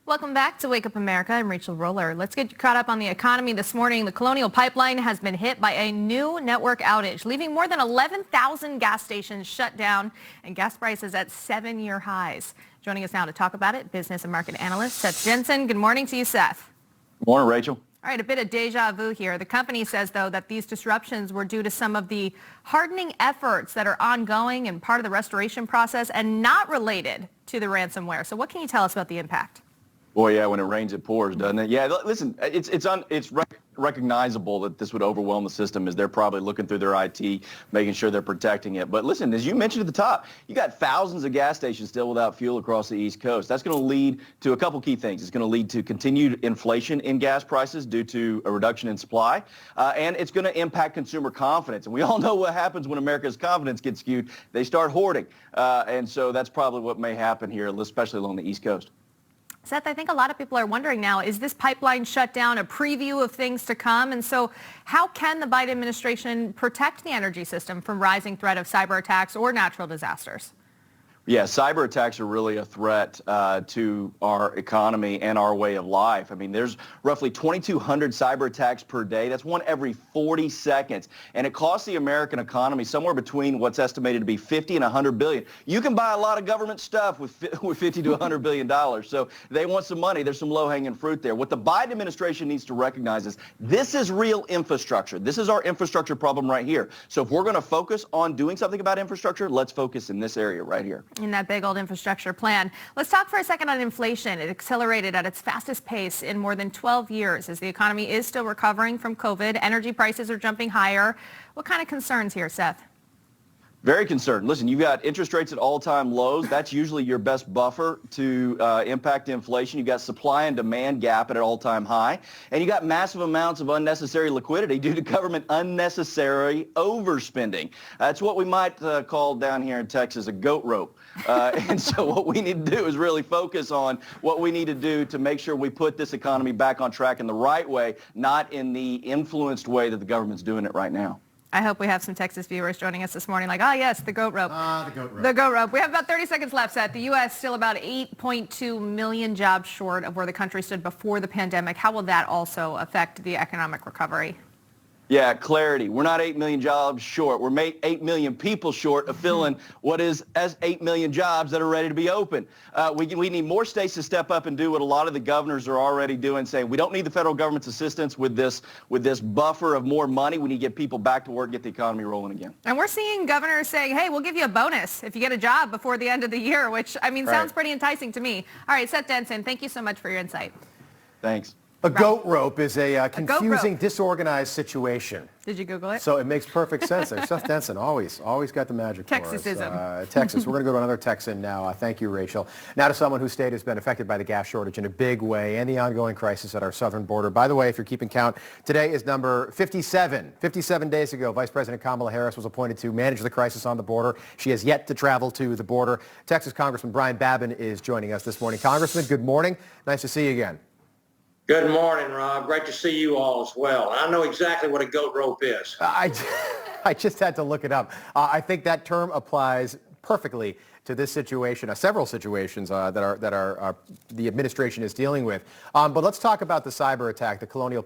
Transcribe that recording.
Welcome back to Wake Up America. I'm Rachel Rollar. Let's get you caught up on the economy this morning. The Colonial Pipeline has been hit by a new network outage, leaving more than 11,000 gas stations shut down and gas prices at 7-year highs. Joining us now to talk about it, business and market analyst Seth Denson. Good morning to you, Seth. Good morning, Rachel. All right, a bit of deja vu here. The company says, though, that these disruptions were due to some of the hardening efforts that are ongoing and part of the restoration process and not related to the ransomware. So what can you tell us about the impact? Boy, yeah, when it rains, it pours, doesn't it? Yeah, listen, it's recognizable that this would overwhelm the system as they're probably looking through their IT, making sure they're protecting it. But listen, as you mentioned at the top, you got thousands of gas stations still without fuel across the East Coast. That's going to lead to a couple key things. It's going to lead to continued inflation in gas prices due to a reduction in supply, and it's going to impact consumer confidence. And we all know what happens when America's confidence gets skewed. They start hoarding. And so that's probably what may happen here, especially along the East Coast. Seth, I think a lot of people are wondering now, is this pipeline shutdown a preview of things to come? And so how can the Biden administration protect the energy system from rising threat of cyber attacks or natural disasters? Yeah, cyber attacks are really a threat to our economy and our way of life. I mean, there's roughly 2,200 cyber attacks per day. That's one every 40 seconds. And it costs the American economy somewhere between what's estimated to be 50 and 100 billion. You can buy a lot of government stuff with 50 to 100 billion dollars. So they want some money. There's some low-hanging fruit there. What the Biden administration needs to recognize is this is real infrastructure. This is our infrastructure problem right here. So if we're going to focus on doing something about infrastructure, let's focus in this area right here. In that big old infrastructure plan. Let's talk for a second on inflation. It accelerated at its fastest pace in more than 12 years as the economy is still recovering from COVID. Energy prices are jumping higher. What kind of concerns here, Seth? Very concerned. Listen, you've got interest rates at all-time lows. That's usually your best buffer to impact inflation. You've got supply and demand gap at an all-time high. And you got massive amounts of unnecessary liquidity due to government unnecessary overspending. That's what we might call down here in Texas a goat rope. And so what we need to do is really focus on what we need to do to make sure we put this economy back on track in the right way, not in the influenced way that the government's doing it right now. I hope we have some Texas viewers joining us this morning like, yes, the goat rope. The goat rope. The goat rope. We have about 30 seconds left, Seth. The U.S. still about 8.2 million jobs short of where the country stood before the pandemic. How will that also affect the economic recovery? Yeah, clarity. We're not 8 million jobs short. We're 8 million people short of filling what is as 8 million jobs that are ready to be open. We need more states to step up and do what a lot of the governors are already doing, saying we don't need the federal government's assistance with this buffer of more money. We need to get people back to work, get the economy rolling again. And we're seeing governors saying, hey, we'll give you a bonus if you get a job before the end of the year, which, I mean, sounds pretty enticing to me. All right, Seth Denson, thank you so much for your insight. Thanks. A goat rope is a confusing, disorganized situation. Did you Google it? So it makes perfect sense there. Seth Denson, always got the magic for us. Texasism. Texas. We're going to go to another Texan now. Thank you, Rachel. Now to someone whose state has been affected by the gas shortage in a big way and the ongoing crisis at our southern border. By the way, if you're keeping count, today is number 57. 57 days ago, Vice President Kamala Harris was appointed to manage the crisis on the border. She has yet to travel to the border. Texas Congressman Brian Babin is joining us this morning. Congressman, good morning. Nice to see you again. Good morning, Rob. Great to see you all as well. I know exactly what a goat rope is. I just had to look it up. I think that term applies perfectly to this situation, several situations that the administration is dealing with. But let's talk about the cyber attack, the Colonial